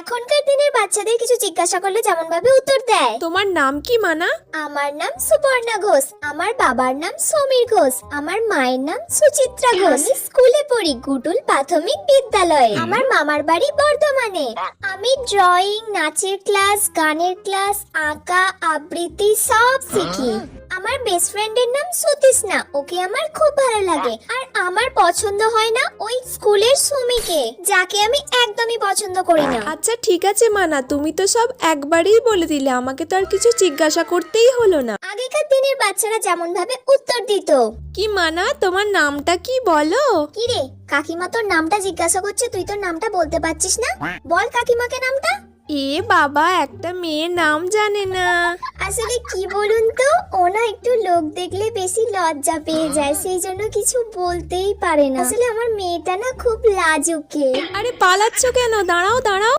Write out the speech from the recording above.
এখনকার দিনের বাচ্চাদের কিছু জিজ্ঞাসা করলে যেমন ভাবে উত্তর দেয়। তোমার নাম কি মানা? আমার নাম সুপর্ণা ঘোষ, আমার বাবার নাম সমীর ঘোষ, আমার মায়ের নাম সুচিত্রা ঘোষ। আমি স্কুলে পড়ি গুডুল প্রাথমিক বিদ্যালয়ে। আমার মামার বাড়ি বর্ধমানে। আমি ড্রয়িং, নাচের ক্লাস, গানের ক্লাস, আঁকা, আবৃত্তি সব শিখি। আমার বেস্ট ফ্রেন্ডের নাম সুতিষ্ণা, ওকে আমার খুব ভালো লাগে। আর আমার পছন্দ হয় না ওই স্কুলের সুমিকে, যাকে আমি একদমই পছন্দ করি না। আচ্ছা ঠিক আছে মানা, তুমি তো সব একবারেই বলে দিলে, আমাকে তো আর কিছু জিজ্ঞাসা করতেই হলো না। আগেকার দিনের বাচ্চারা যেমন ভাবে উত্তর দিত। কি মানা, তোমার নামটা কি বলো? কি রে, কাকিমা তোর নামটা জিজ্ঞাসা করছে, তুই তোর নামটা বলতে পারছিস না? বল কাকিমাকে নামটা। এ বাবা, একটা মেয়ের নাম জানে না। আসলে কি বলুন তো, ও না একটু লোক দেখলে বেশি লজ্জা পেয়ে যায়, সেই জন্য কিছু বলতেই পারে না। আসলে আমার মেয়েটা না খুব লাজুকে। আরে পালাচ্ছ কেন? দাঁড়াও দাঁড়াও।